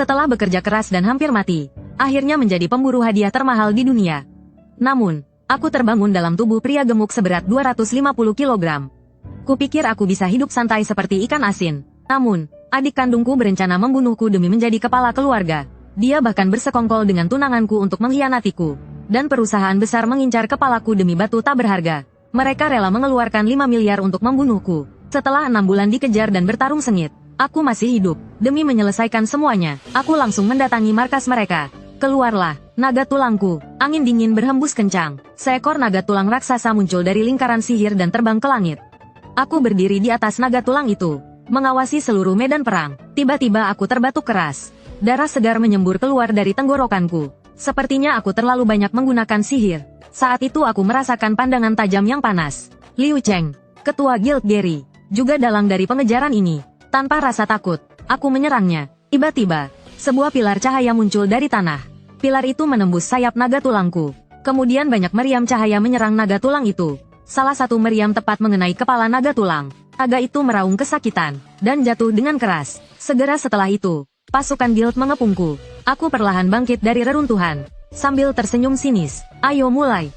Setelah bekerja keras dan hampir mati, akhirnya menjadi pemburu hadiah termahal di dunia. Namun, aku terbangun dalam tubuh pria gemuk seberat 250 kg. Kupikir aku bisa hidup santai seperti ikan asin. Namun, adik kandungku berencana membunuhku demi menjadi kepala keluarga. Dia bahkan bersekongkol dengan tunanganku untuk mengkhianatiku. Dan perusahaan besar mengincar kepalaku demi batu tak berharga. Mereka rela mengeluarkan 5 miliar untuk membunuhku. Setelah 6 bulan dikejar dan bertarung sengit, aku masih hidup. Demi menyelesaikan semuanya, aku langsung mendatangi markas mereka. Keluarlah, naga tulangku. Angin dingin berhembus kencang. Seekor naga tulang raksasa muncul dari lingkaran sihir dan terbang ke langit. Aku berdiri di atas naga tulang itu, mengawasi seluruh medan perang. Tiba-tiba aku terbatuk keras. Darah segar menyembur keluar dari tenggorokanku. Sepertinya aku terlalu banyak menggunakan sihir. Saat itu aku merasakan pandangan tajam yang panas. Liu Cheng, ketua Guild Gary, juga dalang dari pengejaran ini. Tanpa rasa takut, aku menyerangnya. Tiba-tiba, sebuah pilar cahaya muncul dari tanah. Pilar itu menembus sayap naga tulangku. Kemudian banyak meriam cahaya menyerang naga tulang itu. Salah satu meriam tepat mengenai kepala naga tulang. Naga itu meraung kesakitan, dan jatuh dengan keras. Segera setelah itu, pasukan guild mengepungku. Aku perlahan bangkit dari reruntuhan. Sambil tersenyum sinis, ayo mulai.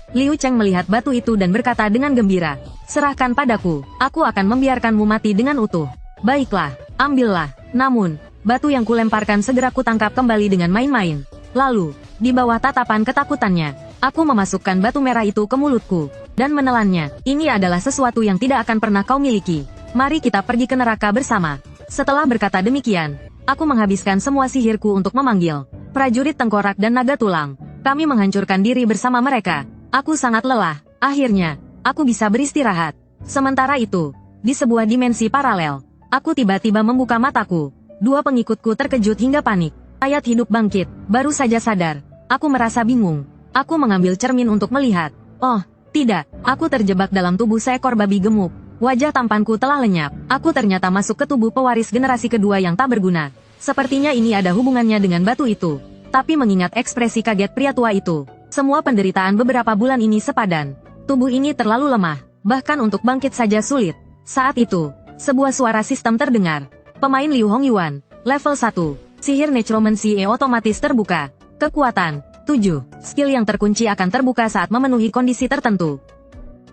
Liu Cheng melihat batu itu dan berkata dengan gembira, serahkan padaku, aku akan membiarkanmu mati dengan utuh. Baiklah, ambillah. Namun, batu yang kulemparkan segera kutangkap kembali dengan main-main. Lalu, di bawah tatapan ketakutannya, aku memasukkan batu merah itu ke mulutku, dan menelannya. Ini adalah sesuatu yang tidak akan pernah kau miliki. Mari kita pergi ke neraka bersama. Setelah berkata demikian, aku menghabiskan semua sihirku untuk memanggil prajurit tengkorak dan naga tulang. Kami menghancurkan diri bersama mereka. Aku sangat lelah. Akhirnya, aku bisa beristirahat. Sementara itu, di sebuah dimensi paralel, aku tiba-tiba membuka mataku. Dua pengikutku terkejut hingga panik. Ayat hidup bangkit, baru saja sadar. Aku merasa bingung. Aku mengambil cermin untuk melihat. Oh, tidak. Aku terjebak dalam tubuh seekor babi gemuk. Wajah tampanku telah lenyap. Aku ternyata masuk ke tubuh pewaris generasi kedua yang tak berguna. Sepertinya ini ada hubungannya dengan batu itu. Tapi mengingat ekspresi kaget pria tua itu, semua penderitaan beberapa bulan ini sepadan. Tubuh ini terlalu lemah, bahkan untuk bangkit saja sulit. Saat itu, sebuah suara sistem terdengar. Pemain Liu Hongyuan, level 1, sihir necromancy otomatis terbuka. Kekuatan, 7. Skill yang terkunci akan terbuka saat memenuhi kondisi tertentu.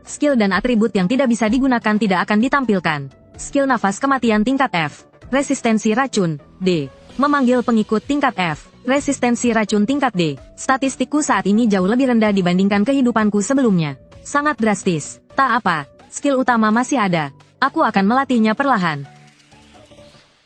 Skill dan atribut yang tidak bisa digunakan tidak akan ditampilkan. Skill nafas kematian tingkat F. Resistensi racun, D. Memanggil pengikut tingkat F. Resistensi racun tingkat D. Statistikku saat ini jauh lebih rendah dibandingkan kehidupanku sebelumnya. Sangat drastis. Tak apa, skill utama masih ada. Aku akan melatihnya perlahan.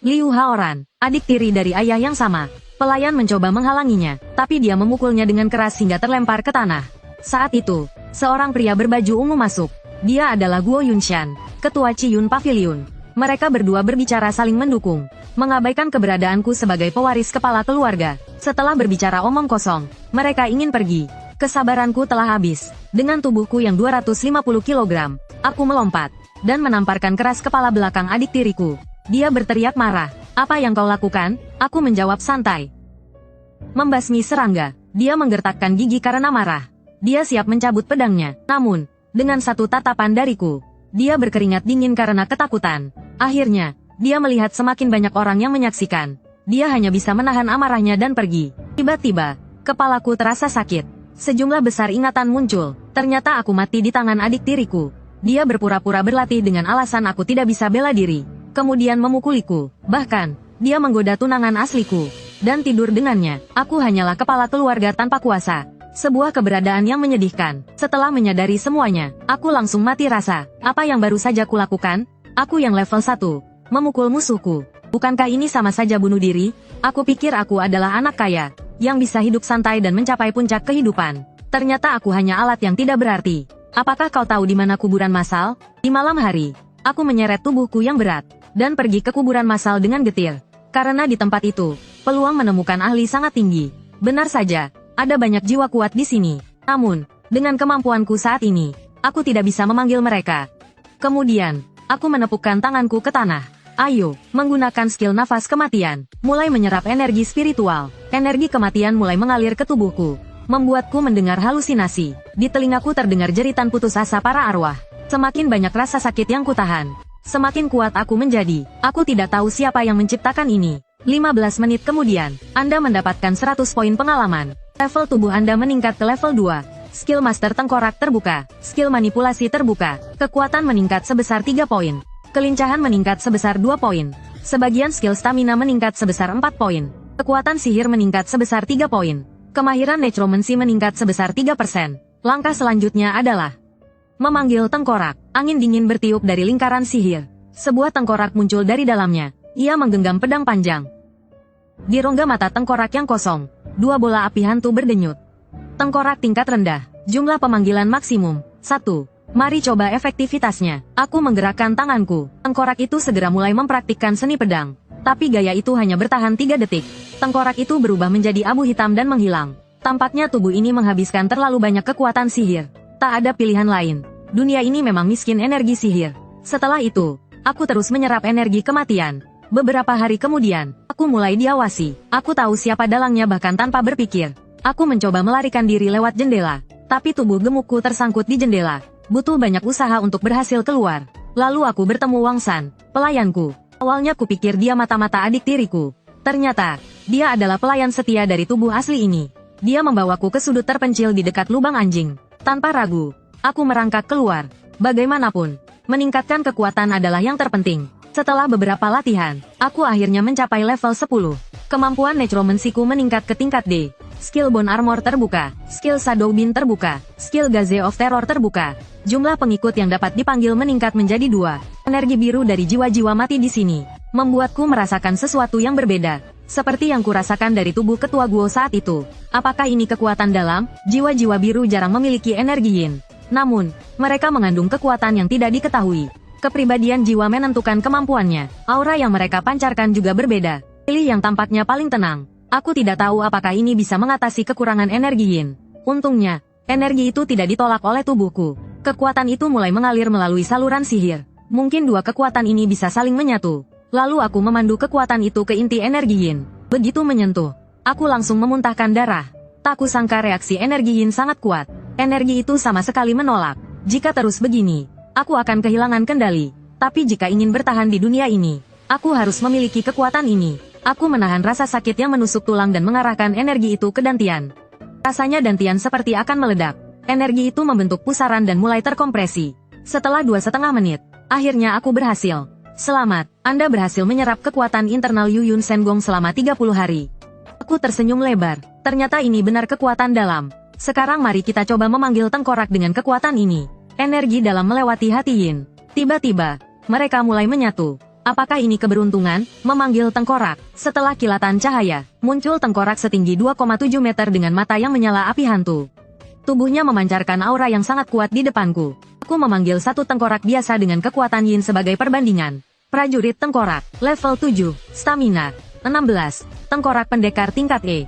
Liu Haoran, adik tiri dari ayah yang sama. Pelayan mencoba menghalanginya, tapi dia memukulnya dengan keras hingga terlempar ke tanah. Saat itu, seorang pria berbaju ungu masuk. Dia adalah Guo Yunshan, ketua Chiyun Pavilion. Mereka berdua berbicara saling mendukung, mengabaikan keberadaanku sebagai pewaris kepala keluarga. Setelah berbicara omong kosong, mereka ingin pergi. Kesabaranku telah habis. Dengan tubuhku yang 250 kg, aku melompat, dan menamparkan keras kepala belakang adik tiriku. Dia berteriak marah. Apa yang kau lakukan? Aku menjawab santai. Membasmi serangga. Dia menggertakkan gigi karena marah. Dia siap mencabut pedangnya. Namun, dengan satu tatapan dariku, dia berkeringat dingin karena ketakutan. Akhirnya, dia melihat semakin banyak orang yang menyaksikan. Dia hanya bisa menahan amarahnya dan pergi. Tiba-tiba, kepalaku terasa sakit. Sejumlah besar ingatan muncul. Ternyata aku mati di tangan adik tiriku. Dia berpura-pura berlatih dengan alasan aku tidak bisa bela diri. Kemudian memukuliku. Bahkan, dia menggoda tunangan asliku. Dan tidur dengannya. Aku hanyalah kepala keluarga tanpa kuasa. Sebuah keberadaan yang menyedihkan. Setelah menyadari semuanya, aku langsung mati rasa. Apa yang baru saja kulakukan? Aku yang level 1. Memukul musuhku. Bukankah ini sama saja bunuh diri? Aku pikir aku adalah anak kaya, yang bisa hidup santai dan mencapai puncak kehidupan. Ternyata aku hanya alat yang tidak berarti. Apakah kau tahu di mana kuburan massal? Di malam hari, aku menyeret tubuhku yang berat, dan pergi ke kuburan massal dengan getir. Karena di tempat itu, peluang menemukan ahli sangat tinggi. Benar saja, ada banyak jiwa kuat di sini. Namun, dengan kemampuanku saat ini, aku tidak bisa memanggil mereka. Kemudian, aku menepukkan tanganku ke tanah. Ayo, menggunakan skill nafas kematian, mulai menyerap energi spiritual. Energi kematian mulai mengalir ke tubuhku, membuatku mendengar halusinasi. Di telingaku terdengar jeritan putus asa para arwah. Semakin banyak rasa sakit yang kutahan, semakin kuat aku menjadi. Aku tidak tahu siapa yang menciptakan ini. 15 menit kemudian, Anda mendapatkan 100 poin pengalaman. Level tubuh Anda meningkat ke level 2. Skill Master Tengkorak terbuka. Skill Manipulasi terbuka. Kekuatan meningkat sebesar 3 poin. Kelincahan meningkat sebesar 2 poin. Sebagian skill stamina meningkat sebesar 4 poin. Kekuatan sihir meningkat sebesar 3 poin. Kemahiran necromancy meningkat sebesar 3%. Langkah selanjutnya adalah memanggil tengkorak. Angin dingin bertiup dari lingkaran sihir. Sebuah tengkorak muncul dari dalamnya. Ia menggenggam pedang panjang. Di rongga mata tengkorak yang kosong, 2 bola api hantu berdenyut. Tengkorak tingkat rendah. Jumlah pemanggilan maksimum 1. Mari coba efektivitasnya. Aku menggerakkan tanganku. Tengkorak itu segera mulai mempraktikkan seni pedang. Tapi gaya itu hanya bertahan 3 detik. Tengkorak itu berubah menjadi abu hitam dan menghilang. Tampaknya tubuh ini menghabiskan terlalu banyak kekuatan sihir. Tak ada pilihan lain. Dunia ini memang miskin energi sihir. Setelah itu, aku terus menyerap energi kematian. Beberapa hari kemudian, aku mulai diawasi. Aku tahu siapa dalangnya bahkan tanpa berpikir. Aku mencoba melarikan diri lewat jendela. Tapi tubuh gemukku tersangkut di jendela. Butuh banyak usaha untuk berhasil keluar. Lalu aku bertemu Wang San, pelayanku. Awalnya kupikir dia mata-mata adik tiriku. Ternyata, dia adalah pelayan setia dari tubuh asli ini. Dia membawaku ke sudut terpencil di dekat lubang anjing. Tanpa ragu, aku merangkak keluar. Bagaimanapun, meningkatkan kekuatan adalah yang terpenting. Setelah beberapa latihan, aku akhirnya mencapai level 10. Kemampuan necromancy-ku meningkat ke tingkat D. Skill Bone Armor terbuka. Skill Shadow Beam terbuka. Skill Gaze of Terror terbuka. Jumlah pengikut yang dapat dipanggil meningkat menjadi 2. Energi biru dari jiwa-jiwa mati di sini membuatku merasakan sesuatu yang berbeda. Seperti yang kurasakan dari tubuh ketua Guo saat itu. Apakah ini kekuatan dalam? Jiwa-jiwa biru jarang memiliki energi yin. Namun, mereka mengandung kekuatan yang tidak diketahui. Kepribadian jiwa menentukan kemampuannya. Aura yang mereka pancarkan juga berbeda. Pilih yang tampaknya paling tenang. Aku tidak tahu apakah ini bisa mengatasi kekurangan energi yin. Untungnya, energi itu tidak ditolak oleh tubuhku. Kekuatan itu mulai mengalir melalui saluran sihir. Mungkin 2 kekuatan ini bisa saling menyatu. Lalu aku memandu kekuatan itu ke inti energi yin. Begitu menyentuh, aku langsung memuntahkan darah. Tak kusangka reaksi energi yin sangat kuat. Energi itu sama sekali menolak. Jika terus begini, aku akan kehilangan kendali. Tapi jika ingin bertahan di dunia ini, aku harus memiliki kekuatan ini. Aku menahan rasa sakit yang menusuk tulang dan mengarahkan energi itu ke dantian. Rasanya dantian seperti akan meledak. Energi itu membentuk pusaran dan mulai terkompresi. Setelah 2,5 menit, akhirnya aku berhasil. Selamat, Anda berhasil menyerap kekuatan internal Yu Yun Senggong selama 30 hari. Aku tersenyum lebar. Ternyata ini benar kekuatan dalam. Sekarang mari kita coba memanggil tengkorak dengan kekuatan ini. Energi dalam melewati hati Yin. Tiba-tiba, mereka mulai menyatu. Apakah ini keberuntungan? Memanggil tengkorak. Setelah kilatan cahaya, muncul tengkorak setinggi 2,7 meter dengan mata yang menyala api hantu. Tubuhnya memancarkan aura yang sangat kuat di depanku. Aku memanggil satu tengkorak biasa dengan kekuatan Yin sebagai perbandingan. Prajurit tengkorak, level 7, stamina, 16, tengkorak pendekar tingkat E.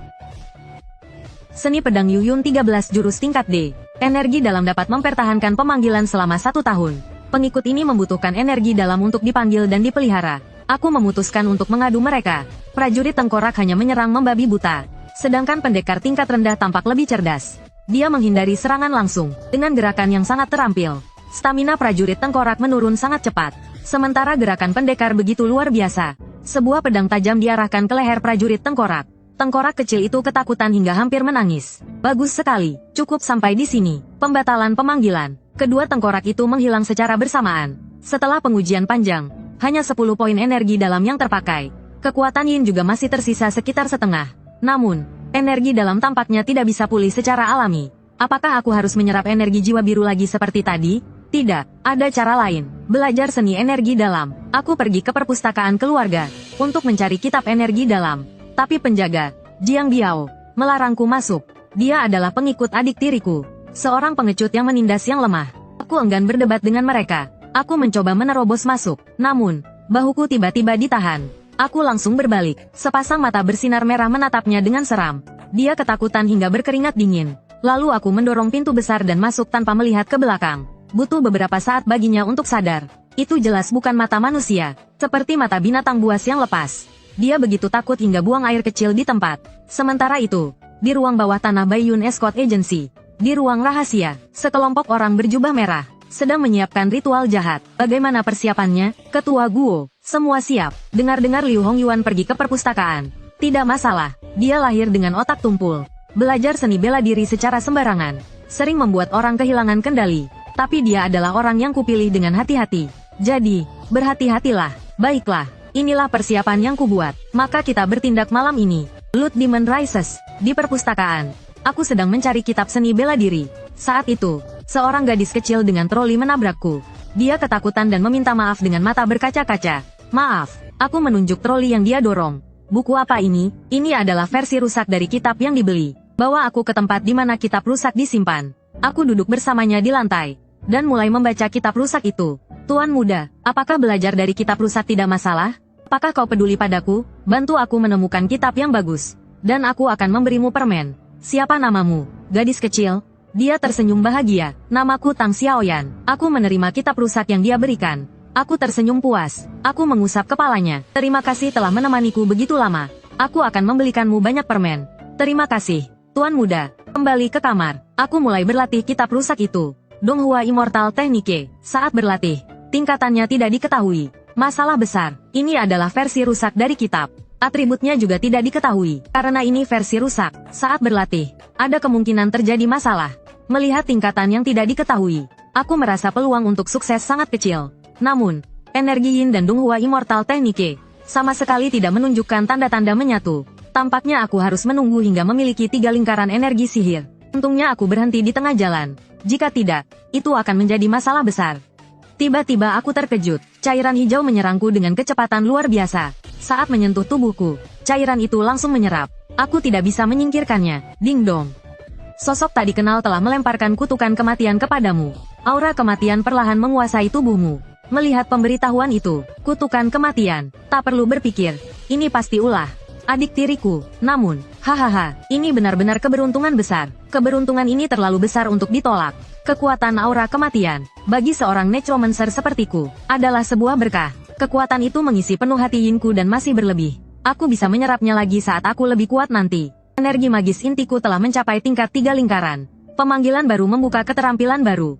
Seni pedang Yu Yun 13 jurus tingkat D. Energi dalam dapat mempertahankan pemanggilan selama 1 tahun. Pengikut ini membutuhkan energi dalam untuk dipanggil dan dipelihara. Aku memutuskan untuk mengadu mereka. Prajurit tengkorak hanya menyerang membabi buta. Sedangkan pendekar tingkat rendah tampak lebih cerdas. Dia menghindari serangan langsung, dengan gerakan yang sangat terampil. Stamina prajurit tengkorak menurun sangat cepat. Sementara gerakan pendekar begitu luar biasa. Sebuah pedang tajam diarahkan ke leher prajurit tengkorak. Tengkorak kecil itu ketakutan hingga hampir menangis. Bagus sekali, cukup sampai di sini. Pembatalan pemanggilan. Kedua tengkorak itu menghilang secara bersamaan. Setelah pengujian panjang, hanya 10 poin energi dalam yang terpakai. Kekuatan Yin juga masih tersisa sekitar setengah. Namun, energi dalam tampaknya tidak bisa pulih secara alami. Apakah aku harus menyerap energi jiwa biru lagi seperti tadi? Tidak, ada cara lain. Belajar seni energi dalam. Aku pergi ke perpustakaan keluarga untuk mencari kitab energi dalam. Tapi penjaga, Jiang Biao, melarangku masuk. Dia adalah pengikut adik tiriku. Seorang pengecut yang menindas yang lemah. Aku enggan berdebat dengan mereka. Aku mencoba menerobos masuk. Namun, bahuku tiba-tiba ditahan. Aku langsung berbalik. Sepasang mata bersinar merah menatapnya dengan seram. Dia ketakutan hingga berkeringat dingin. Lalu aku mendorong pintu besar dan masuk tanpa melihat ke belakang. Butuh beberapa saat baginya untuk sadar. Itu jelas bukan mata manusia. Seperti mata binatang buas yang lepas. Dia begitu takut hingga buang air kecil di tempat. Sementara itu, di ruang bawah tanah Baiyun Escort Agency, di ruang rahasia, sekelompok orang berjubah merah sedang menyiapkan ritual jahat. Bagaimana persiapannya, Ketua Guo? Semua siap. Dengar-dengar Liu Hongyuan pergi ke perpustakaan. Tidak masalah, dia lahir dengan otak tumpul. Belajar seni bela diri secara sembarangan, sering membuat orang kehilangan kendali. Tapi dia adalah orang yang kupilih dengan hati-hati. Jadi, berhati-hatilah. Baiklah, inilah persiapan yang kubuat. Maka kita bertindak malam ini. Blood Demon Rises, di perpustakaan. Aku sedang mencari kitab seni bela diri. Saat itu, seorang gadis kecil dengan troli menabrakku. Dia ketakutan dan meminta maaf dengan mata berkaca-kaca. Maaf, aku menunjuk troli yang dia dorong. Buku apa ini? Ini adalah versi rusak dari kitab yang dibeli. Bawa aku ke tempat di mana kitab rusak disimpan. Aku duduk bersamanya di lantai, dan mulai membaca kitab rusak itu. Tuan muda, apakah belajar dari kitab rusak tidak masalah? Apakah kau peduli padaku? Bantu aku menemukan kitab yang bagus, dan aku akan memberimu permen. Siapa namamu? Gadis kecil. Dia tersenyum bahagia. Namaku Tang Xiaoyan. Aku menerima kitab rusak yang dia berikan. Aku tersenyum puas. Aku mengusap kepalanya. Terima kasih telah menemaniku begitu lama. Aku akan membelikanmu banyak permen. Terima kasih, Tuan muda. Kembali ke kamar. Aku mulai berlatih kitab rusak itu. Donghua Immortal Technique. Saat berlatih, tingkatannya tidak diketahui. Masalah besar. Ini adalah versi rusak dari kitab. Atributnya juga tidak diketahui. Karena ini versi rusak. Saat berlatih, ada kemungkinan terjadi masalah. Melihat tingkatan yang tidak diketahui, aku merasa peluang untuk sukses sangat kecil. Namun, energi Yin dan Donghua Immortal Technique sama sekali tidak menunjukkan tanda-tanda menyatu. Tampaknya aku harus menunggu hingga memiliki 3 lingkaran energi sihir. Untungnya aku berhenti di tengah jalan. Jika tidak, itu akan menjadi masalah besar. Tiba-tiba aku terkejut. Cairan hijau menyerangku dengan kecepatan luar biasa. Saat menyentuh tubuhku, cairan itu langsung menyerap. Aku tidak bisa menyingkirkannya. Ding dong. Sosok tak dikenal telah melemparkan kutukan kematian kepadamu. Aura kematian perlahan menguasai tubuhmu. Melihat pemberitahuan itu, kutukan kematian, tak perlu berpikir. Ini pasti ulah adik tiriku. Namun, hahaha, ini benar-benar keberuntungan besar. Keberuntungan ini terlalu besar untuk ditolak. Kekuatan aura kematian, bagi seorang necromancer sepertiku, adalah sebuah berkah. Kekuatan itu mengisi penuh hati Yinku dan masih berlebih. Aku bisa menyerapnya lagi saat aku lebih kuat nanti. Energi magis intiku telah mencapai tingkat 3 lingkaran. Pemanggilan baru membuka keterampilan baru.